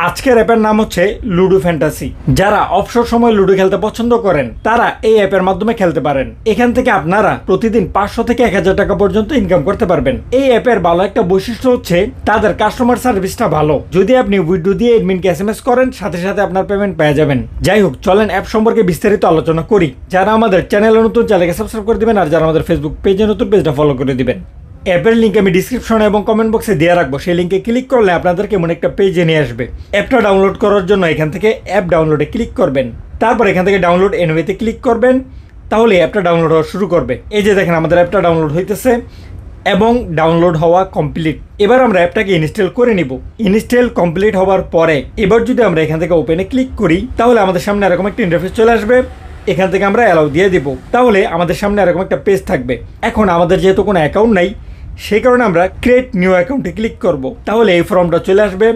আজকের অ্যাপের নাম হচ্ছে লুডো ফ্যান্টাসি। যারা অবসর সময় লুডো খেলতে পছন্দ করেন তারা এই অ্যাপের মাধ্যমে খেলতে পারেন। এখান থেকে আপনারা প্রতিদিন 500 থেকে 1000 টাকা পর্যন্ত ইনকাম করতে পারবেন। এই অ্যাপের ভালো একটা বৈশিষ্ট্য হচ্ছে তাদের কাস্টমার সার্ভিসটা ভালো। যদি আপনি উইথড্র দিয়ে এডমিনকে এসএমএস করেন সাথে সাথে আপনার পেমেন্ট পেয়ে যাবেন। যাই হোক, চলেন অ্যাপ সম্পর্কে বিস্তারিত আলোচনা করি। যারা আমাদের চ্যানেলে নতুন, চ্যানেলকে সাবস্ক্রাইব করে দিবেন, আর যারা আমাদের ফেসবুক পেজে নতুন, পেজটা ফলো করে দিবেন। অ্যাপের লিঙ্ক আমি ডিসক্রিপশনে এবং কমেন্ট বক্সে দিয়ে রাখবো। সেই লিঙ্কে ক্লিক করলে আপনাদেরকে এমন একটা পেজে নিয়ে আসবে। অ্যাপটা ডাউনলোড করার জন্য এখান থেকে অ্যাপ ডাউনলোডে ক্লিক করবেন, তারপর এখান থেকে ডাউনলোড এনওয়েতে ক্লিক করবেন, তাহলে অ্যাপটা ডাউনলোড হওয়া শুরু করবে। এই যে দেখেন আমাদের অ্যাপটা ডাউনলোড হইতেছে এবং ডাউনলোড হওয়া কমপ্লিট। এবার আমরা অ্যাপটাকে ইনস্টল করে নিব। ইনস্টল কমপ্লিট হওয়ার পরে এবার যদি আমরা এখান থেকে ওপেনে ক্লিক করি তাহলে আমাদের সামনে এরকম একটা ইন্টারফেস চলে আসবে। এখান থেকে আমরা অ্যালাউ দিয়ে দিব, তাহলে আমাদের সামনে এরকম একটা পেজ থাকবে। এখন আমাদের যেহেতু কোনো অ্যাকাউন্ট নাই, সেই কারণে আমরা ক্রিয়েট নিউ অ্যাকাউন্টে ক্লিক করব। তাহলে এই ফর্মটা চলে আসবে।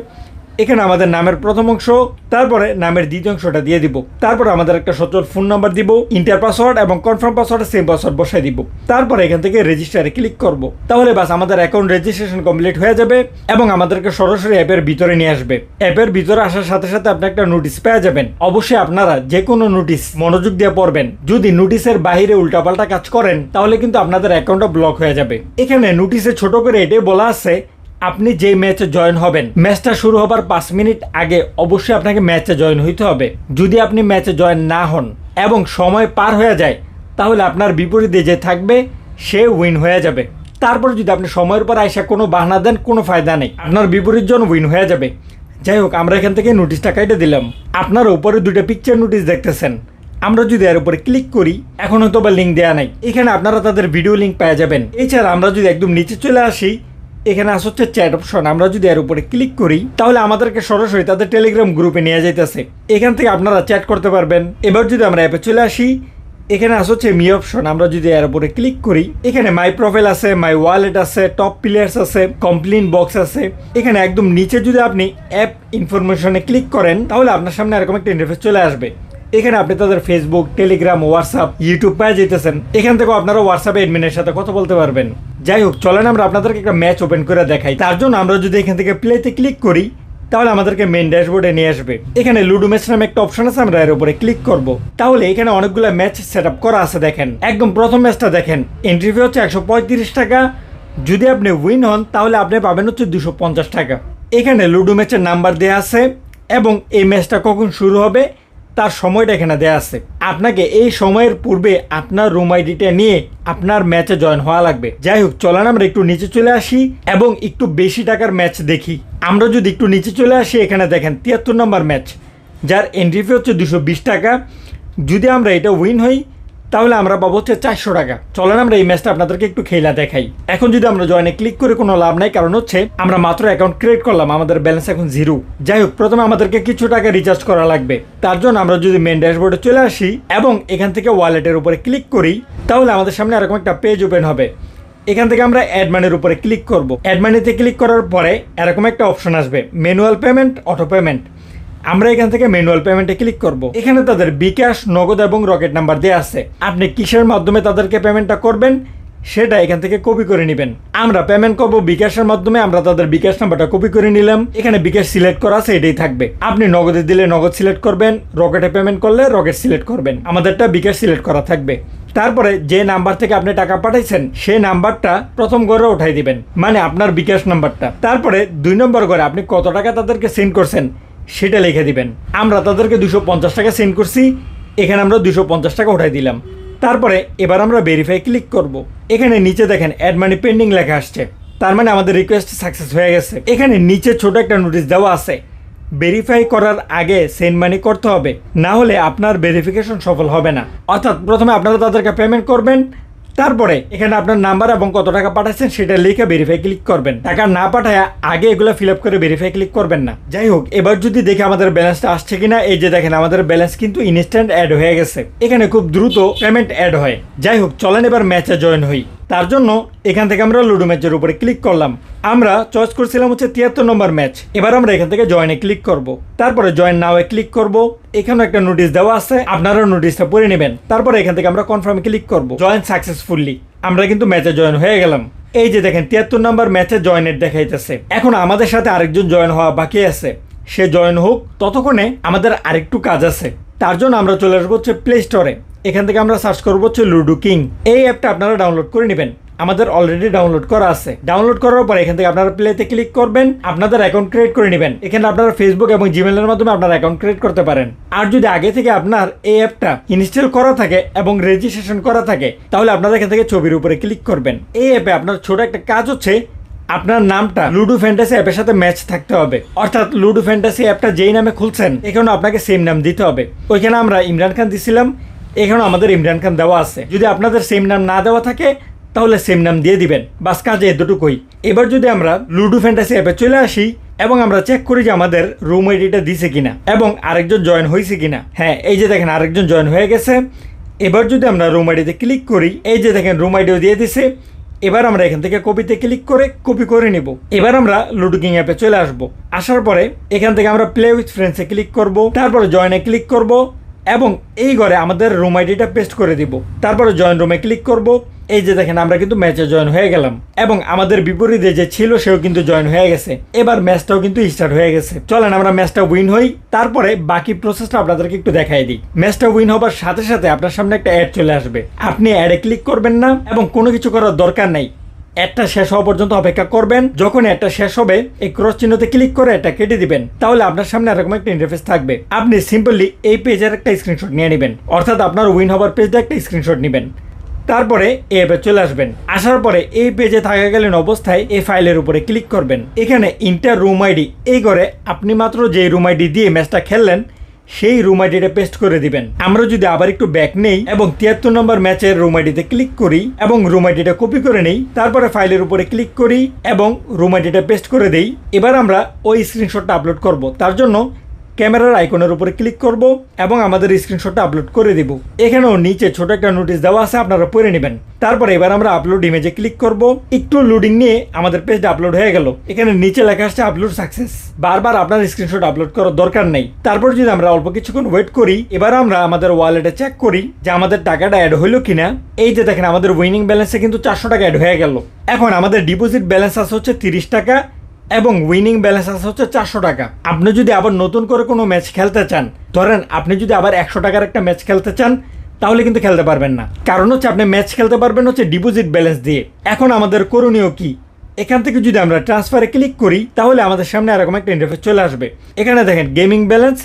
এখানে আমাদের নামের প্রথম অংশ, তারপরে নামের দ্বিতীয় অংশটা দিয়ে দিব, তারপরে আমাদের একটা সচল ফোন নাম্বার দিব, ইন্টার পাসওয়ার্ড এবং কনফার্ম পাসওয়ার্ডে সেম পাসওয়ার্ড বসাই দিব। তারপরে এখান থেকে রেজিস্টারে ক্লিক করব। তাহলে বাস আমাদের অ্যাকাউন্ট রেজিস্ট্রেশন কমপ্লিট হয়ে যাবে এবং আমাদেরকে সরাসরি অ্যাপের ভিতরে নিয়ে আসবে। অ্যাপের ভিতরে আসার সাথে সাথে আপনি একটা নোটিশ পেয়ে যাবেন। অবশ্যই আপনারা যে কোনো নোটিশ মনোযোগ দিয়ে পড়বেন। যদি নোটিশের বাইরে উল্টাপাল্টা কাজ করেন তাহলে কিন্তু আপনাদের অ্যাকাউন্টটা ব্লক হয়ে যাবে। এখানে নোটিশে ছোট করে এটাই বলা আছে, আপনি যে ম্যাচে জয়েন হবেন, ম্যাচটা শুরু হবার 5 মিনিট আগে অবশ্যই আপনাকে ম্যাচে জয়েন হইতে হবে। যদি আপনি ম্যাচে জয়েন না হন এবং সময় পার হয়ে যায় তাহলে আপনার বিপরীতে যে থাকবে সে উইন হয়ে যাবে। তারপর যদি আপনি সময়ের পর আইসা কোনো বাহানা দেন, কোনো ফায়দা নেই, আপনার বিপরীত জন উইন হয়ে যাবে। যাই হোক, আমরা এখান থেকে নোটিশটা কেটে দিলাম। আপনার উপরে দুটো পিকচার নোটিশ দেখতেছেন। আমরা যদি এর উপরে ক্লিক করি, এখন হয়তো বা লিঙ্ক দেওয়া নাই, এখানে আপনারা তাদের ভিডিও লিঙ্ক পেয়ে যাবেন। এছাড়া আমরা যদি একদম নিচে চলে আসি, এখানে আসছে চ্যাট অপশন। আমরা যদি এর উপরে ক্লিক করি তাহলে আমাদেরকে সরাসরি তাদের টেলিগ্রাম গ্রুপে নিয়ে যাইতেছে। এখান থেকে আপনারা চ্যাট করতে পারবেন। এবার যদি আমরা অ্যাপে চলে আসি, এখানে আসছে মি অপশন। আমরা যদি এর উপরে ক্লিক করি, এখানে মাই প্রোফাইল আছে, মাই ওয়ালেট আছে, টপ প্লেয়ার্স আছে, কমপ্লেইন বক্স আছে। এখানে একদম নিচে যদি আপনি অ্যাপ ইনফরমেশনে ক্লিক করেন তাহলে আপনার সামনে এরকম একটা ইন্টারফেস চলে আসবে। এখানে আপনি তাদের ফেসবুক, টেলিগ্রাম, হোয়াটসঅ্যাপ, ইউটিউব পেয়ে যেতেছেন। এখান থেকেও আপনারা হোয়াটসঅ্যাপে এডমিনের সাথে কথা বলতে পারবেন। যাই হোক, চলেন আমরা আপনাদেরকে একটা ম্যাচ ওপেন করে দেখাই। তার জন্য আমরা যদি এখান থেকে প্লেতে ক্লিক করি তাহলে আমাদেরকে মেন ড্যাশবোর্ডে নিয়ে আসবে। এখানে লুডো ম্যাচ নামে একটা অপশন আছে, আমরা এর উপরে ক্লিক করব। তাহলে এখানে অনেকগুলো ম্যাচ সেট আপ করা আছে। দেখেন একদম প্রথম ম্যাচটা দেখেন, এন্ট্রি ফি হচ্ছে 135 টাকা। যদি আপনি উইন হন তাহলে আপনি পাবেন হচ্ছে 250 টাকা। এখানে লুডো ম্যাচের নাম্বার দেওয়া আছে এবং এই ম্যাচটা কখন শুরু হবে তার সময়টা এখানে দেওয়া আছে। আপনাকে এই সময়ের পূর্বে আপনার রুম আইডিটা নিয়ে আপনার ম্যাচে জয়েন হওয়া লাগবে। যাই হোক, চলেন আমরা একটু নিচে চলে আসি এবং একটু বেশি টাকার ম্যাচ দেখি। আমরা যদি একটু নিচে চলে আসি, এখানে দেখেন 73 নম্বর ম্যাচ, যার এন্ট্রি ফি হচ্ছে 220 টাকা। যদি আমরা এটা উইন হই তাহলে আমরা পাবো হচ্ছে 400 টাকা। চলেন আমরা এই ম্যাচটা আপনাদেরকে একটু খেলা দেখাই। এখন যদি আমরা জয়েনে ক্লিক করে কোনো লাভ নাই, কারণ হচ্ছে আমরা মাত্র অ্যাকাউন্ট ক্রিয়েট করলাম, আমাদের ব্যালেন্স এখন 0। যাই হোক, প্রথমে আমাদেরকে কিছু টাকা রিচার্জ করা লাগবে। তার জন্য আমরা যদি মেন ড্যাশবোর্ডে চলে আসি এবং এখান থেকে ওয়ালেটের উপরে ক্লিক করি তাহলে আমাদের সামনে এরকম একটা পেজ ওপেন হবে। এখান থেকে আমরা অ্যাড মানির উপরে ক্লিক করব। অ্যাড মানিতে ক্লিক করার পরে এরকম একটা অপশন আসবে, ম্যানুয়াল পেমেন্ট, অটো পেমেন্ট। আমরা এখান থেকে ম্যানুয়াল পেমেন্টে ক্লিক করব। এখানে তাদের বিকাশ, নগদ এবং রকেট নাম্বার দেওয়া আছে। আপনি কিসের মাধ্যমে তাদেরকে পেমেন্টটা করবেন সেটা এখান থেকে কপি করে নেবেন। আমরা পেমেন্ট করব বিকাশের মাধ্যমে। আমরা তাদের বিকাশ নাম্বারটা কপি করে নিলাম। এখানে বিকাশ সিলেক্ট করা আছে, এটাই থাকবে। আপনি নগদে দিলে নগদ সিলেক্ট করবেন, রকেটে পেমেন্ট করলে রকেট সিলেক্ট করবেন। আমাদেরটা বিকাশ সিলেক্ট করা থাকবে। তারপরে যে নাম্বার থেকে আপনি টাকা পাঠাইছেন সেই নাম্বারটা প্রথম ঘরে উঠাই দিবেন, মানে আপনার বিকাশ নাম্বারটা। তারপরে 2 নম্বর ঘরে আপনি কত টাকা তাদেরকে সেন্ড করছেন সেটা লিখে দিবেন। আমরা তাদেরকে 250 টাকা সেন্ড করছি, এখানে আমরা 250 টাকা উঠাই দিলাম। তারপরে এবার আমরা ভেরিফাই ক্লিক করব। এখানে নিচে দেখেন অ্যাড মানি পেন্ডিং লেখা আসছে, তার মানে আমাদের রিকোয়েস্ট সাকসেস হয়ে গেছে। এখানে নিচে ছোট একটা নোটিশ দেওয়া আছে, ভেরিফাই করার আগে সেন্ড মানি করতে হবে, না হলে আপনার ভেরিফিকেশন সফল হবে না। অর্থাৎ প্রথমে আপনারা তাদেরকে পেমেন্ট করবেন, তারপরে এখানে আপনার নাম্বার এবং কত টাকা পাঠাচ্ছেন সেটা লিখে ভেরিফাই ক্লিক করবেন। টাকা না পাঠায় আগে এগুলো ফিল আপ করে ভেরিফাই ক্লিক করবেন না। যাই হোক, এবার যদি দেখে আমাদের ব্যালেন্সটা আসছে কিনা, এই যে দেখেন আমাদের ব্যালেন্স কিন্তু ইনস্ট্যান্ট অ্যাড হয়ে গেছে। এখানে খুব দ্রুত পেমেন্ট অ্যাড হয়। যাই হোক, চলেন এবার ম্যাচে জয়েন হই। তার জন্য এখান থেকে আমরা লুডো ম্যাচের উপরে ক্লিক করলাম। আমরা চয়েস করছিলাম হচ্ছে 73 নম্বর ম্যাচ। এবার আমরা এখান থেকে জয়েনে ক্লিক করব। তারপরে জয়েন নাও এ ক্লিক করব। এখানে একটা নোটিশ দেওয়া আছে, আপনারা নোটিশটা পড়ে নেবেন। তারপরে এখান থেকে আমরা কনফার্মে ক্লিক করব। Join successfully. আমরা কিন্তু ম্যাচে জয়েন হয়ে গেলাম। এই যে দেখেন 73 নম্বর ম্যাচে জয়েনের দেখাইতেছে। এখন আমাদের সাথে আরেকজন জয়েন হওয়া বাকি আছে। সে জয়েন হোক। ততক্ষণে আমাদের আরেকটু কাজ আছে। তার জন্য আমরা চলে আসবো হচ্ছে প্লে স্টোরে। এখান থেকে আমরা সার্চ করবো হচ্ছে লুডো কিং। এই অ্যাপটা আপনারা ডাউনলোড করে নেবেন। আমাদের অলরেডি ডাউনলোড করা আছে। ডাউনলোড করার পর এখান থেকে আপনারা প্লেতে ক্লিক করবেন, আপনাদের অ্যাকাউন্ট ক্রিয়েট করে নেবেন। এখানে আপনারা ফেসবুক এবং জিমেলের মাধ্যমে আপনার অ্যাকাউন্ট ক্রিয়েট করতে পারেন। আর যদি আগে থেকে আপনার এই অ্যাপটা ইনস্টল করা থাকে এবং রেজিস্ট্রেশন করা থাকে, তাহলে আপনারা এখান থেকে ছবির উপরে ক্লিক করবেন। এই অ্যাপে আপনার ছোট একটা কাজ হচ্ছে, আপনার নামটা লুডো ফ্যান্টাসি অ্যাপের সাথে ম্যাচ থাকতে হবে। অর্থাৎ লুডো ফ্যান্টাসি অ্যাপটা যেই নামে খুলছেন এখানে আপনাকে সেম নাম দিতে হবে। ওইখানে আমরা ইমরান খান দিছিলাম, এখানে আমাদের ইমরান খান দেওয়া আছে। যদি আপনাদের সেম নাম না দেওয়া থাকে তাহলে সেম নাম দিয়ে দিবেন। বাস কাজে এতটুকুই। এবার যদি আমরা লুডো ফ্যান্টাসি অ্যাপে চলে আসি এবং আমরা চেক করি যে আমাদের রুম আইডিটা দিছে কিনা এবং আরেকজন জয়েন হয়েছে কিনা। হ্যাঁ, এই যে দেখেন আরেকজন জয়েন হয়ে গেছে। এবার যদি আমরা রুম আইডিতে ক্লিক করি, এই যে দেখেন রুম আইডিও দিয়ে দিছে। এবার আমরা এখান থেকে কপিতে ক্লিক করে কপি করে নিব। এবার আমরা লুডো কিং অ্যাপে চলে আসব। আসার পরে এখান থেকে আমরা প্লে উইথ ফ্রেন্ডসে ক্লিক করব, তারপরে জয়েনে ক্লিক করব এবং এই ঘরে আমাদের রুম আইডিটা পেস্ট করে দিব। তারপরে জয়েন রুমে ক্লিক করব। এই যে দেখেন আমরা কিন্তু ম্যাচে জয়েন হয়ে গেলাম এবং আমাদের বিপরীতে যে ছিল সেও কিন্তু জয়েন হয়ে গেছে। এবার ম্যাচটাও কিন্তু স্টার্ট হয়ে গেছে। চলেন আমরা ম্যাচটা উইন হই, তারপরে বাকি প্রসেসটা আপনাদেরকে একটু দেখাই দিই। ম্যাচটা উইন হবার সাথে সাথে আপনার সামনে একটা অ্যাড চলে আসবে। আপনি অ্যাডে ক্লিক করবেন না এবং কোনো কিছু করার দরকার নাই। একটা শেষ হওয়া পর্যন্ত অপেক্ষা করবেন। যখন একটা শেষ হবে এই ক্রস চিহ্নতে ক্লিক করে এটা কেটে দিবেন। তাহলে আপনার সামনে এরকম একটা ইন্টারফেস থাকবে। আপনি সিম্পলি এই পেজের একটা স্ক্রিনশট নিয়ে নেবেন, অর্থাৎ আপনার উইন হবার পেজটা একটা স্ক্রিনশট নেবেন। তারপরে এই অ্যাপে চলে আসবেন। আসার পরে এই পেজে থাকাকালীন অবস্থায় এই ফাইলের উপরে ক্লিক করবেন। এখানে ইন্টার রুম আইডি, এই ঘরে আপনি মাত্র যে রুম আইডি দিয়ে ম্যাচটা খেললেন সেই রুম আইডিটা পেস্ট করে দিবেন। আমরা যদি আবার একটু ব্যাক নেই এবং 73 নম্বর ম্যাচের রুম আইডিতে ক্লিক করি এবং রুম আইডিটা কপি করে নেই, তারপরে ফাইলের উপরে ক্লিক করি এবং রুম আইডিটা পেস্ট করে দেই। এবার আমরা ওই স্ক্রিনশটটা আপলোড করব। তার জন্য ক্যামেরার আইকনের উপরে ক্লিক করব এবং আমাদের স্ক্রিনশটটা আপলোড করে দেব। এখানেও নিচে ছোট একটা নোটিশ দেওয়া আছে, আপনারা পড়ে নেবেন। তারপরে এবার আমরা আপলোড ইমেজে ক্লিক করব। একটু লোডিং নিয়ে আমাদের পেজটা আপলোড হয়ে গেল। এখানে নিচে লেখা আসছে আপলোড সাকসেস। বারবার আপনার স্ক্রিনশট আপলোড করার দরকার নেই। তারপর যদি আমরা অল্প কিছুক্ষণ ওয়েট করি, এবার আমরা আমাদের ওয়ালেটে চেক করি যে আমাদের টাকাটা অ্যাড হইলো কিনা। এই যে দেখেন আমাদের উইনিং ব্যালেন্সে কিন্তু 400 টাকা অ্যাড হয়ে গেল। এখন আমাদের ডিপোজিট ব্যালেন্স আছে হচ্ছে 30 টাকা এবং উইনিং ব্যালেন্স আছে হচ্ছে 400 টাকা। আপনি যদি আবার নতুন করে কোনো ম্যাচ খেলতে চান, ধরেন আপনি যদি আবার 100 টাকার একটা ম্যাচ খেলতে চান, তাহলে কিন্তু খেলতে পারবেন না। কারণ হচ্ছে আপনি ম্যাচ খেলতে পারবেন হচ্ছে ডিপোজিট ব্যালেন্স দিয়ে। এখন আমাদের করণীয় কি? এখান থেকে যদি আমরা ট্রান্সফারে ক্লিক করি তাহলে আমাদের সামনে এরকম একটা ইন্টারফেস চলে আসবে। এখানে দেখেন গেমিং ব্যালেন্স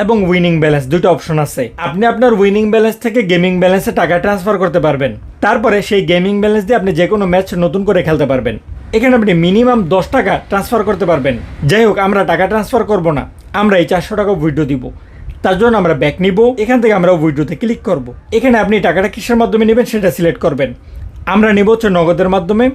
এবং উইনিং ব্যালেন্স দুটো অপশন আছে। আপনি আপনার উইনিং ব্যালেন্স থেকে গেমিং ব্যালেন্সে টাকা ট্রান্সফার করতে পারবেন। তারপরে সেই গেমিং ব্যালেন্স দিয়ে আপনি যে কোনো ম্যাচ নতুন করে খেলতে পারবেন। এখানে আপনি মিনিমাম 10 টাকা ট্রান্সফার করতে পারবেন। যাই হোক, আমরা টাকা ট্রান্সফার করব না, আমরা এই 400 টাকা উইথড্র দিব। তার জন্য আমরা ব্যাক নিব। এখান থেকে আমরা উইথড্রতে ক্লিক করব। এখানে আপনি টাকাটা কিসের মাধ্যমে নেবেন সেটা সিলেক্ট করবেন। আমরা নেব হচ্ছে নগদের মাধ্যমে।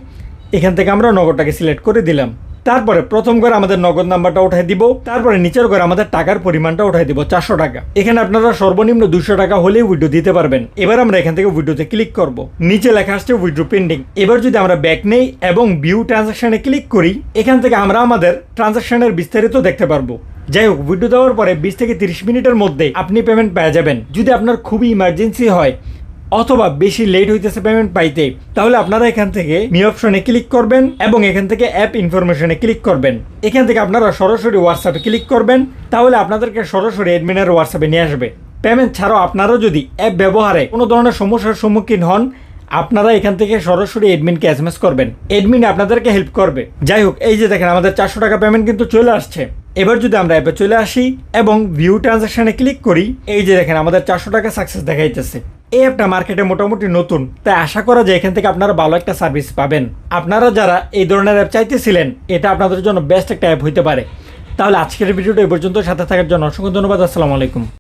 এখান থেকে আমরা নগদটাকে সিলেক্ট করে দিলাম। তারপরে প্রথম ঘরে আমাদের নগদ নাম্বারটা উঠাই দিব। তারপরে নিচের ঘরে আমাদের টাকার পরিমাণটা উঠাই দিব 400 টাকা। এখানে আপনারা সর্বনিম্ন 200 টাকা হলেই উইথড্র দিতে পারবেন। এবার আমরা এখান থেকে উইথড্রতে ক্লিক করব। নিচে লেখা আসছে উইথড্র পেন্ডিং। এবার যদি আমরা ব্যাক নেই এবং ভিউ ট্রানজাকশনে ক্লিক করি, এখান থেকে আমরা আমাদের ট্রানজাকশনের বিস্তারিত দেখতে পারবো। যাই হোক, উইথড্র দেওয়ার পরে 20 থেকে 30 মিনিটের মধ্যে আপনি পেমেন্ট পেয়ে যাবেন। যদি আপনার খুবই ইমার্জেন্সি হয় অথবা বেশি লেট হইতেছে পেমেন্ট পাইতে, তাহলে আপনারা এখান থেকে মি অপশনে ক্লিক করবেন এবং এখান থেকে অ্যাপ ইনফরমেশনে ক্লিক করবেন। এখান থেকে আপনারা সরাসরি হোয়াটসঅ্যাপে ক্লিক করবেন, তাহলে আপনাদেরকে সরাসরি অ্যাডমিনের হোয়াটসঅ্যাপে নিয়ে আসবে। পেমেন্ট ছাড়াও আপনারা যদি অ্যাপ ব্যবহারে কোনো ধরনের সমস্যার সম্মুখীন হন, আপনারা এখান থেকে সরাসরি এডমিনকে এসএমএস করবেন। এডমিন আপনাদেরকে হেল্প করবে। যাই হোক, এই যে দেখেন আমাদের 400 টাকা পেমেন্ট কিন্তু চলে আসছে। এবার যদি আমরা অ্যাপে চলে আসি এবং ভিউ ট্রানজাকশনে ক্লিক করি, এই যে দেখেন আমাদের 400 টাকা সাকসেস দেখাইতেছে। এই অ্যাপটা মার্কেটে মোটামুটি নতুন, তাই আশা করা যায় এখান থেকে আপনারা ভালো একটা সার্ভিস পাবেন। আপনারা যারা এই ধরনের অ্যাপ চাইতেছিলেন, এটা আপনাদের জন্য বেস্ট একটা অ্যাপ হইতে পারে। তাহলে আজকের ভিডিওটা এই পর্যন্ত, সাথে থাকার জন্য অসংখ্য ধন্যবাদ। আসসালামু আলাইকুম।